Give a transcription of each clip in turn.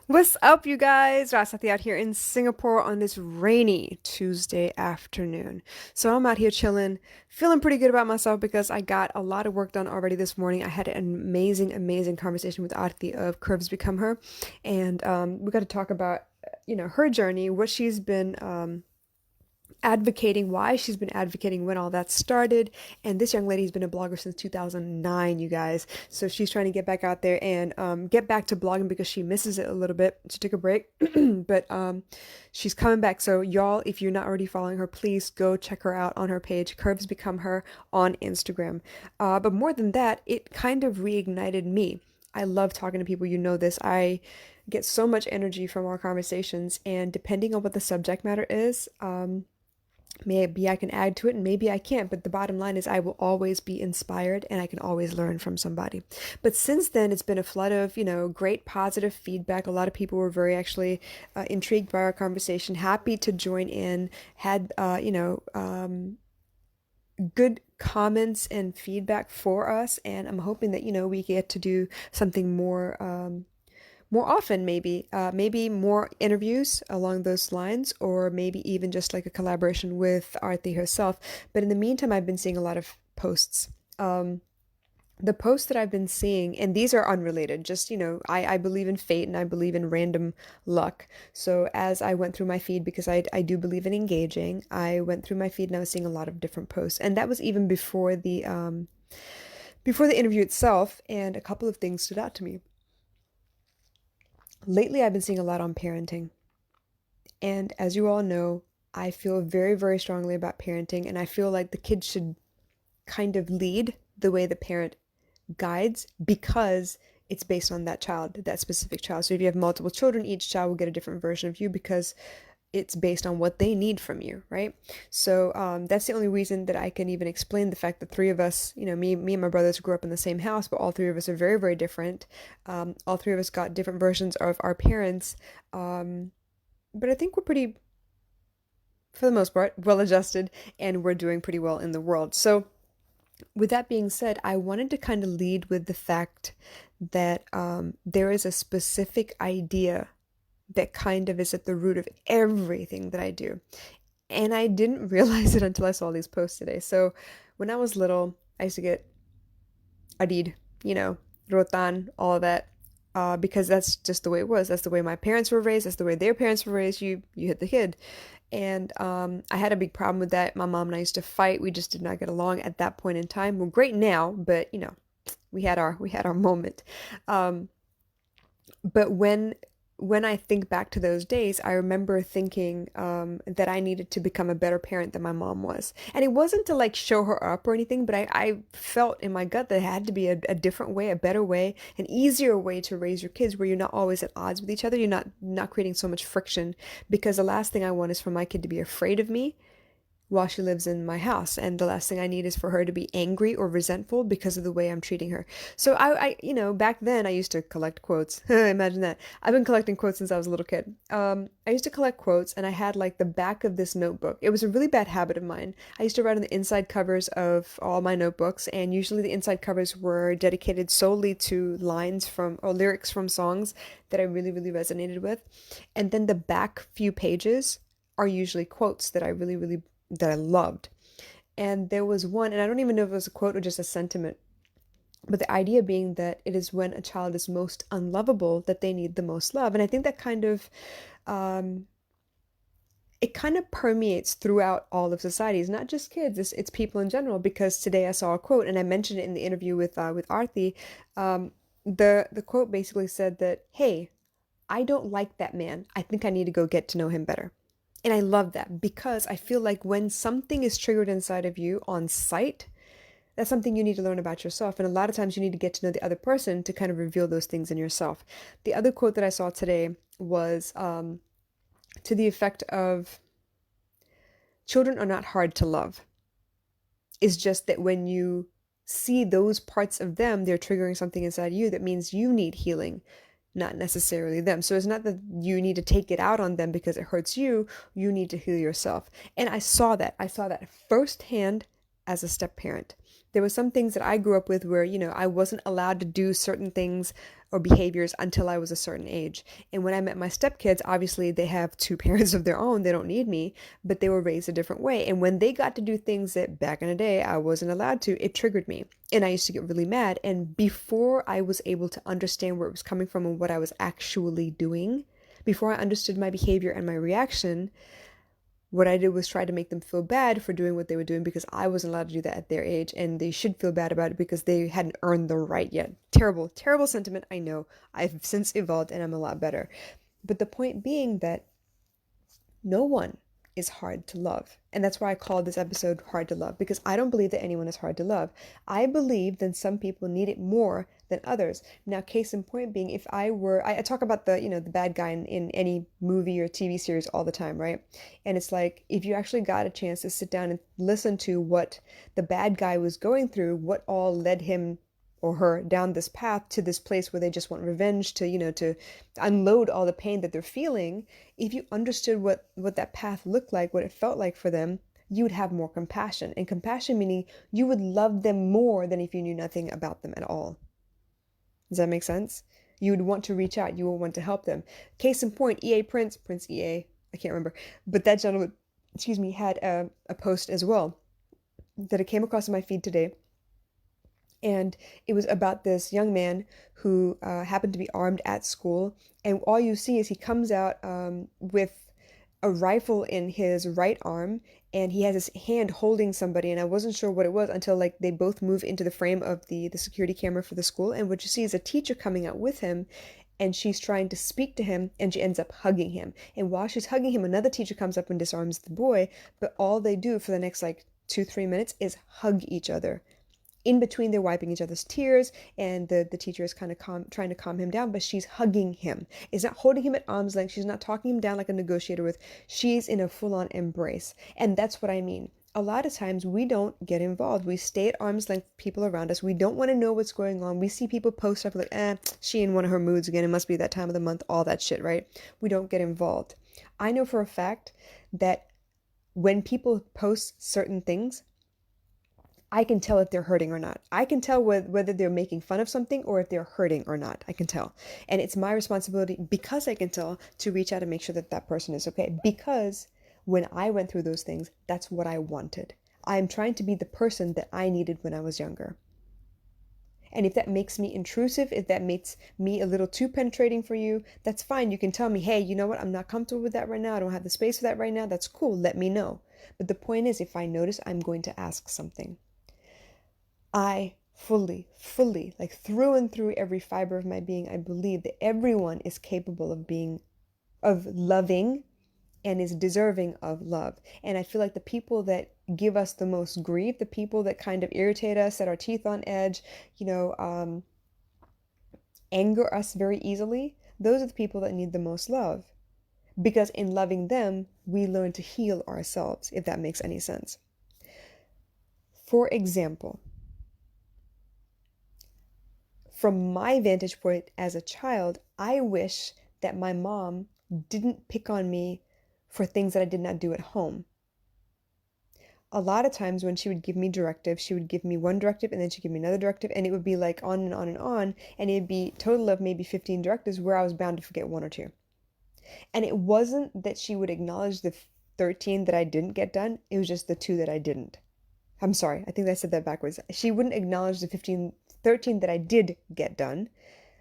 What's up, you guys? Rasati out here in Singapore on this rainy Tuesday afternoon. So I'm out here chilling, feeling pretty good about myself because I got a lot of work done already this morning. I had an amazing conversation with Aarti of Curves Become Her, and we got to talk about, her journey, what she's been advocating, why she's been advocating, when all that started. And this young lady's been a blogger since 2009, you guys. So she's trying to get back out there and get back to blogging because she misses it a little bit. She took a break, but she's coming back. So y'all, if you're not already following her, please go check her out on her page, Curves Become Her on Instagram. But more than that, it kind of reignited me. I love talking to people. You know this. I get so much energy from our conversations, and depending on what the subject matter is, maybe I can add to it and maybe I can't, but the bottom line is I will always be inspired and I can always learn from somebody. But since then, it's been a flood of, great positive feedback. A lot of people were very actually intrigued by our conversation, happy to join in, had, good comments and feedback for us. And I'm hoping that, we get to do something more often, maybe more interviews along those lines, or maybe even just like a collaboration with Aarti herself. But in the meantime, I've been seeing a lot of posts. The posts that I've been seeing, and these are unrelated, just, I believe in fate and I believe in random luck. So as I went through my feed, because I do believe in engaging, I went through my feed and I was seeing a lot of different posts. And that was even before the interview itself, and a couple of things stood out to me. Lately, I've been seeing a lot on parenting. And as you all know, I feel very strongly about parenting, and I feel like the kid should kind of lead the way the parent guides because it's based on that child, that specific child. So if you have multiple children, each child will get a different version of you because it's based on what they need from you, right? So that's the only reason that I can even explain the fact that three of us, me and my brothers grew up in the same house, but all three of us are very different. All three of us got different versions of our parents. But I think we're pretty, for the most part, well adjusted, and we're doing pretty well in the world. So, with that being said, I wanted to kind of lead with the fact that there is a specific idea that kind of is at the root of everything that I do. And I didn't realize it until I saw these posts today. So, when I was little, I used to get Adid, Rotan, all of that. Because that's just the way it was. That's the way my parents were raised. That's the way their parents were raised. You hit the kid. And I had a big problem with that. My mom and I used to fight. We just did not get along at that point in time. We're great now, but we had our moment. Um, but when I think back to those days, I remember thinking that I needed to become a better parent than my mom was. And it wasn't to like show her up or anything, but I felt in my gut that it had to be a different way, a better way, an easier way to raise your kids where you're not always at odds with each other. You're not creating so much friction, because the last thing I want is for my kid to be afraid of me while she lives in my house. And the last thing I need is for her to be angry or resentful because of the way I'm treating her. So back then I used to collect quotes. Imagine that. I've been collecting quotes since I was a little kid. I used to collect quotes, and I had like the back of this notebook. It was a really bad habit of mine. I used to write on the inside covers of all my notebooks, and usually the inside covers were dedicated solely to lines from or lyrics from songs that I really resonated with. And then the back few pages are usually quotes that I really that I loved. And there was one, and I don't even know if it was a quote or just a sentiment, but the idea being that it is when a child is most unlovable that they need the most love. And I think that um, it kind of permeates throughout all of societies, not just kids. It's people in general. Because today I saw a quote, and I mentioned it in the interview with Aarti. Um, the quote basically said that, "Hey, I don't like that man. I think I need to go get to know him better." And I love that because I feel like when something is triggered inside of you on sight, that's something you need to learn about yourself. And a lot of times you need to get to know the other person to kind of reveal those things in yourself. The other quote that I saw today was to the effect of, children are not hard to love. It's just that when you see those parts of them, they're triggering something inside you that means you need healing, not necessarily them. So it's not that you need to take it out on them because it hurts you. You need to heal yourself. And I saw that. I saw that firsthand as a step parent. There were some things that I grew up with where, I wasn't allowed to do certain things or behaviors until I was a certain age. And when I met my stepkids, obviously they have two parents of their own. They don't need me, but they were raised a different way. And when they got to do things that back in the day I wasn't allowed to, it triggered me. And I used to get really mad. And before I was able to understand where it was coming from and what I was actually doing, before I understood my behavior and my reaction, what I did was try to make them feel bad for doing what they were doing because I wasn't allowed to do that at their age, and they should feel bad about it because they hadn't earned the right yet. Terrible, terrible sentiment, I know. I've since evolved and I'm a lot better. But the point being that no one is hard to love. And that's why I called this episode Hard to Love, because I don't believe that anyone is hard to love. I believe that some people need it more than others. Now, case in point being, if I talk about the bad guy in any movie or TV series all the time, right? And it's like, if you actually got a chance to sit down and listen to what the bad guy was going through, what all led him or her down this path to this place where they just want revenge to unload all the pain that they're feeling. If you understood what that path looked like, what it felt like for them, you would have more compassion. And compassion meaning you would love them more than if you knew nothing about them at all. Does that make sense? You would want to reach out. You would want to help them. Case in point, Prince EA, I can't remember, but that gentleman, had a post as well that I came across in my feed today. And it was about this young man who happened to be armed at school. And all you see is he comes out with a rifle in his right arm, and he has his hand holding somebody. And I wasn't sure what it was until like they both move into the frame of the security camera for the school. And what you see is a teacher coming out with him, and she's trying to speak to him, and she ends up hugging him. And while she's hugging him, another teacher comes up and disarms the boy. But all they do for the next like 2-3 minutes is hug each other. In between, they're wiping each other's tears, and the teacher is kind of trying to calm him down, but she's hugging him. Is not holding him at arm's length. She's not talking him down like a negotiator with. She's in a full-on embrace. And that's what I mean. A lot of times we don't get involved. We stay at arm's length with people around us. We don't want to know what's going on. We see people post stuff like, she in one of her moods again. It must be that time of the month, all that shit, right? We don't get involved. I know for a fact that when people post certain things, I can tell if they're hurting or not. I can tell whether they're making fun of something or if they're hurting or not. I can tell. And it's my responsibility, because I can tell, to reach out and make sure that that person is okay. Because when I went through those things, that's what I wanted. I'm trying to be the person that I needed when I was younger. And if that makes me intrusive, if that makes me a little too penetrating for you, that's fine. You can tell me, hey, you know what? I'm not comfortable with that right now. I don't have the space for that right now. That's cool. Let me know. But the point is, if I notice, I'm going to ask something. I fully, like through and through every fiber of my being, I believe that everyone is capable of loving and is deserving of love. And I feel like the people that give us the most grief, the people that kind of irritate us, set our teeth on edge, anger us very easily, those are the people that need the most love. Because in loving them, we learn to heal ourselves, if that makes any sense. For example, from my vantage point as a child, I wish that my mom didn't pick on me for things that I did not do at home. A lot of times when she would give me directives, she would give me one directive and then she'd give me another directive, and it would be like on and on and on, and it'd be total of maybe 15 directives where I was bound to forget one or two. And it wasn't that she would acknowledge the 13 that I didn't get done, it was just the 2 that I didn't. I'm sorry, I think I said that backwards. She wouldn't acknowledge the 13 that I did get done,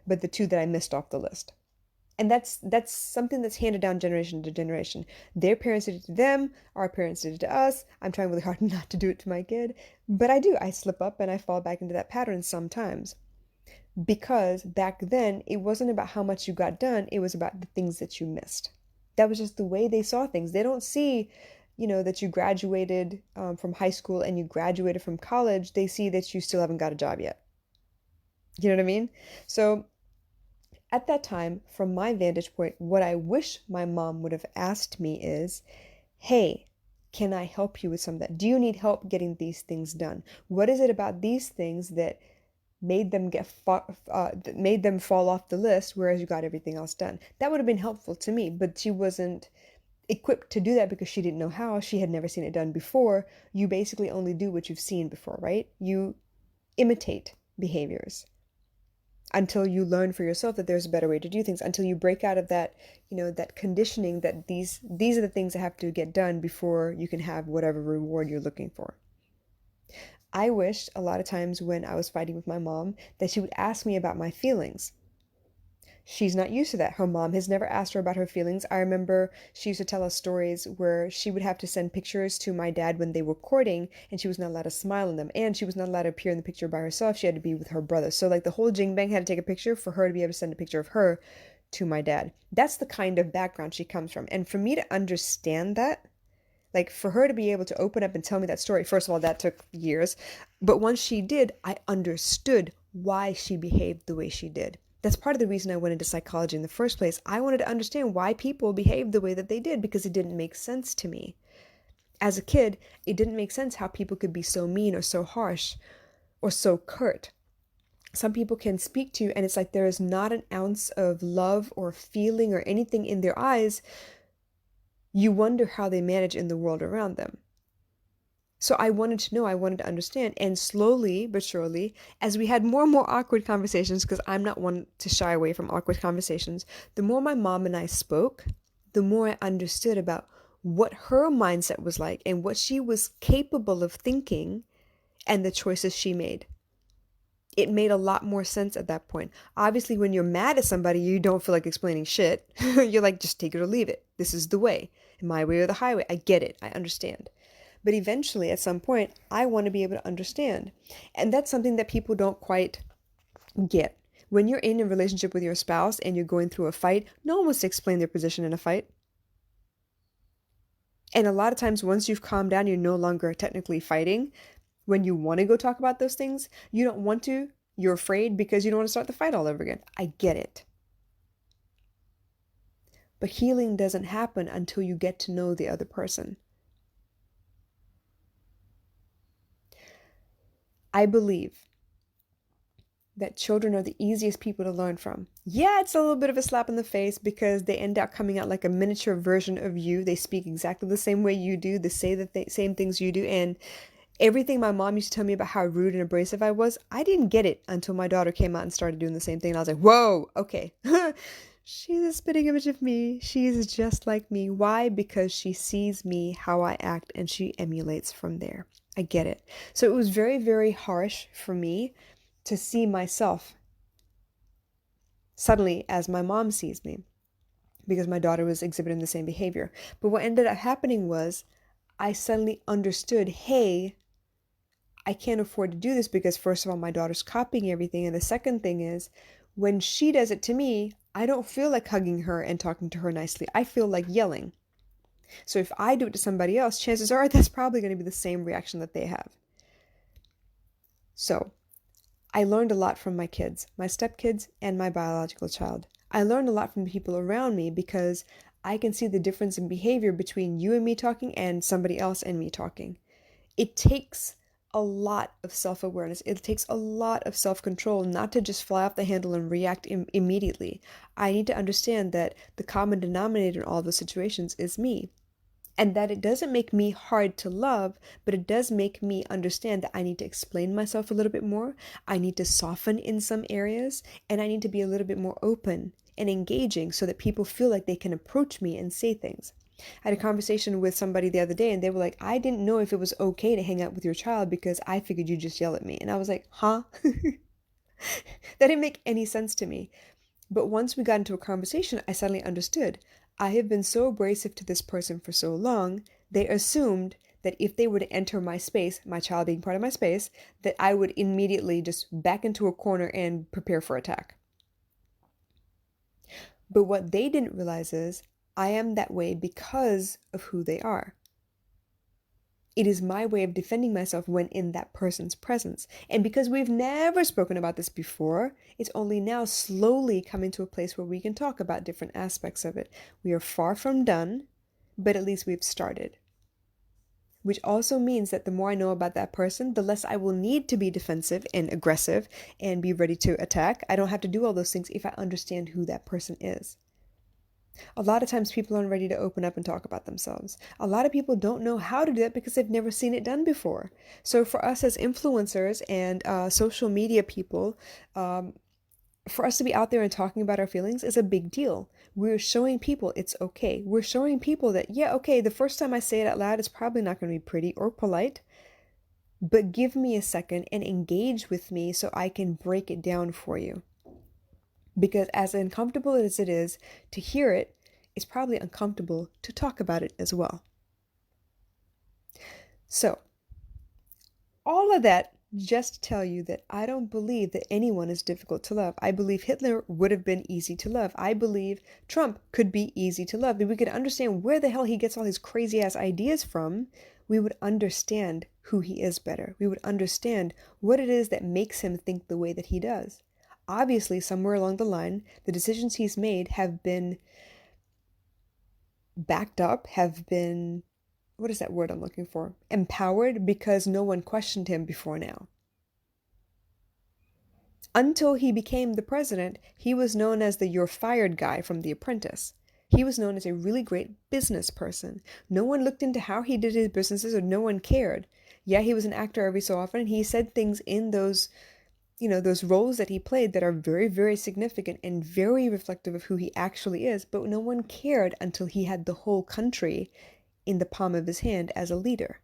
but the 2 that I missed off the list. And that's something that's handed down generation to generation. Their parents did it to them, our parents did it to us. I'm trying really hard not to do it to my kid, but I do. I slip up and I fall back into that pattern sometimes. Because back then, it wasn't about how much you got done, it was about the things that you missed. That was just the way they saw things. They don't see that you graduated from high school and you graduated from college. They see that you still haven't got a job yet. You know what I mean? So at that time, from my vantage point, what I wish my mom would have asked me is, hey, can I help you with some of that? Do you need help getting these things done? What is it about these things that made them fall off the list, whereas you got everything else done? That would have been helpful to me, but she wasn't equipped to do that because she didn't know how. She had never seen it done before. You basically only do what you've seen before, right? You imitate behaviors. until you learn for yourself that there's a better way to do things, until you break out of that, that conditioning that these are the things that have to get done before you can have whatever reward you're looking for. I wished a lot of times when I was fighting with my mom that she would ask me about my feelings. She's not used to that. Her mom has never asked her about her feelings. I remember she used to tell us stories where she would have to send pictures to my dad when they were courting, and she was not allowed to smile in them. And she was not allowed to appear in the picture by herself. She had to be with her brother. So, like, the whole jingbang had to take a picture for her to be able to send a picture of her to my dad. That's the kind of background she comes from. And for me to understand that, like for her to be able to open up and tell me that story, first of all, that took years. But once she did, I understood why she behaved the way she did. That's part of the reason I went into psychology in the first place. I wanted to understand why people behaved the way that they did because it didn't make sense to me. As a kid, it didn't make sense how people could be so mean or so harsh or so curt. Some people can speak to you and it's like there is not an ounce of love or feeling or anything in their eyes. You wonder how they manage in the world around them. So I wanted to know, I wanted to understand. And slowly but surely, as we had more and more awkward conversations, because I'm not one to shy away from awkward conversations, the more my mom and I spoke, the more I understood about what her mindset was like and what she was capable of thinking and the choices she made. It made a lot more sense at that point. Obviously, when you're mad at somebody, you don't feel like explaining shit. You're like, just take it or leave it. This is the way. My way or the highway. I get it. I understand. But eventually, at some point, I want to be able to understand. And that's something that people don't quite get. When you're in a relationship with your spouse and you're going through a fight, no one wants to explain their position in a fight. And a lot of times, once you've calmed down, you're no longer technically fighting. When you want to go talk about those things, you don't want to. You're afraid because you don't want to start the fight all over again. I get it. But healing doesn't happen until you get to know the other person. I believe that children are the easiest people to learn from. Yeah, it's a little bit of a slap in the face because they end up coming out like a miniature version of you. They speak exactly the same way you do. They say the same things you do. And everything my mom used to tell me about how rude and abrasive I was, I didn't get it until my daughter came out and started doing the same thing. And I was like, whoa, okay. She's a spitting image of me. She's just like me. Why? Because she sees me, how I act, and she emulates from there. I get it. So it was very, very harsh for me to see myself suddenly as my mom sees me because my daughter was exhibiting the same behavior. But what ended up happening was I suddenly understood, hey, I can't afford to do this because first of all, my daughter's copying everything. And the second thing is when she does it to me, I don't feel like hugging her and talking to her nicely. I feel like yelling. So if I do it to somebody else, chances are that's probably going to be the same reaction that they have. So I learned a lot from my kids, my stepkids and my biological child. I learned a lot from the people around me because I can see the difference in behavior between you and me talking and somebody else and me talking. It takes a lot of self-awareness. It takes a lot of self-control not to just fly off the handle and react immediately. I need to understand that the common denominator in all those situations is me. And that it doesn't make me hard to love, but it does make me understand that I need to explain myself a little bit more. I need to soften in some areas, and I need to be a little bit more open and engaging so that people feel like they can approach me and say things. I had a conversation with somebody the other day and they were like, I didn't know if it was okay to hang out with your child because I figured you'd just yell at me. And I was like, huh? That didn't make any sense to me. But once we got into a conversation, I suddenly understood. I have been so abrasive to this person for so long, they assumed that if they were to enter my space, my child being part of my space, that I would immediately just back into a corner and prepare for attack. But what they didn't realize is I am that way because of who they are. It is my way of defending myself when in that person's presence. And because we've never spoken about this before, it's only now slowly coming to a place where we can talk about different aspects of it. We are far from done, but at least we've started. Which also means that the more I know about that person, the less I will need to be defensive and aggressive and be ready to attack. I don't have to do all those things if I understand who that person is. A lot of times people aren't ready to open up and talk about themselves. A lot of people don't know how to do that because they've never seen it done before. So for us as influencers and social media people, For us to be out there and talking about our feelings is a big deal. We're showing people it's okay. We're showing people that, yeah, okay, the first time I say it out loud, it's probably not going to be pretty or polite, but give me a second and engage with me so I can break it down for you. Because as uncomfortable as it is to hear it, it's probably uncomfortable to talk about it as well. So, all of that just to tell you that I don't believe that anyone is difficult to love. I believe Hitler would have been easy to love. I believe Trump could be easy to love. If we could understand where the hell he gets all his crazy ass ideas from, we would understand who he is better. We would understand what it is that makes him think the way that he does. Obviously, somewhere along the line, the decisions he's made have been backed up, have been, what is that word I'm looking for? Empowered, because no one questioned him before now. Until he became the president, he was known as the "you're fired" guy from The Apprentice. He was known as a really great business person. No one looked into how he did his businesses, or no one cared. Yeah, he was an actor every so often, and he said things in those, those roles that he played that are very, very significant and very reflective of who he actually is, but no one cared until he had the whole country in the palm of his hand as a leader.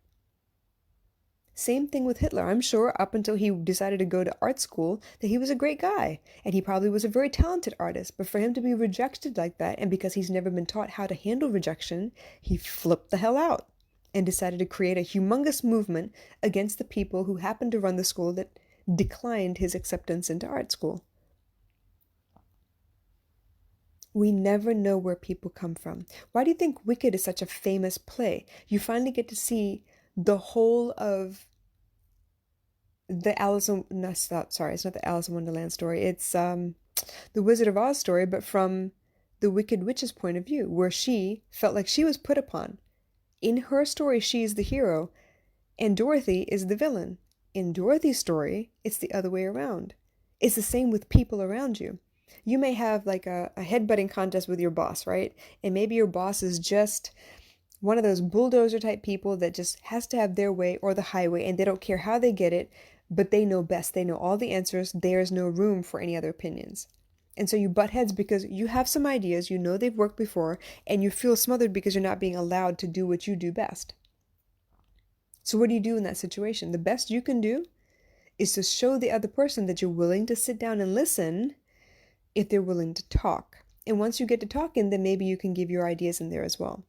Same thing with Hitler. I'm sure up until he decided to go to art school that he was a great guy and he probably was a very talented artist. But for him to be rejected like that, and because he's never been taught how to handle rejection, he flipped the hell out and decided to create a humongous movement against the people who happened to run the school that declined his acceptance into art school. We never know where people come from. Why do you think Wicked is such a famous play? You finally get to see the whole of the Alice in, no, sorry, it's not the Alice in Wonderland story. It's the Wizard of Oz story, but from the Wicked Witch's point of view, where she felt like she was put upon. In her story, she is the hero, and Dorothy is the villain. In Dorothy's story, it's the other way around. It's the same with people around you. You may have like a headbutting contest with your boss, right? And maybe your boss is just one of those bulldozer type people that just has to have their way or the highway, and they don't care how they get it, but they know best. They know all the answers. There's no room for any other opinions. And so you butt heads because you have some ideas, you know they've worked before, and you feel smothered because you're not being allowed to do what you do best. So what do you do in that situation? The best you can do is to show the other person that you're willing to sit down and listen if they're willing to talk. And once you get to talking, then maybe you can give your ideas in there as well.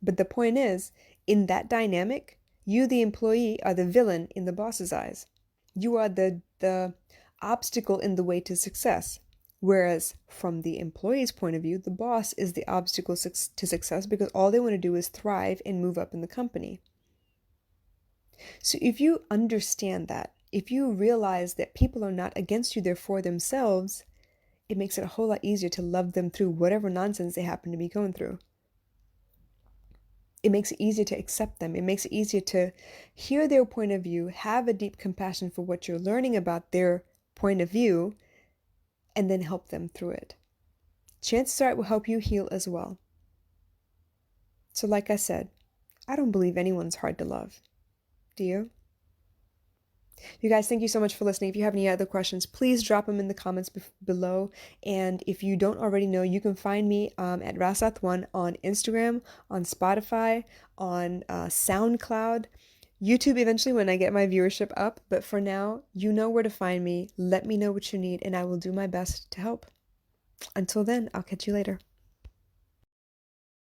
But the point is, in that dynamic, you, the employee, are the villain in the boss's eyes. You are the obstacle in the way to success. Whereas from the employee's point of view, the boss is the obstacle to success because all they want to do is thrive and move up in the company. So if you understand that, if you realize that people are not against you, they're for themselves, it makes it a whole lot easier to love them through whatever nonsense they happen to be going through. It makes it easier to accept them. It makes it easier to hear their point of view, have a deep compassion for what you're learning about their point of view, and then help them through it. Chances are it will help you heal as well. So like I said, I don't believe anyone's hard to love. Do you? You guys, thank you so much for listening. If you have any other questions, please drop them in the comments below. And if you don't already know, you can find me at Rasath1 on Instagram, on Spotify, on SoundCloud, YouTube eventually when I get my viewership up. But for now, you know where to find me. Let me know what you need, and I will do my best to help. Until then, I'll catch you later.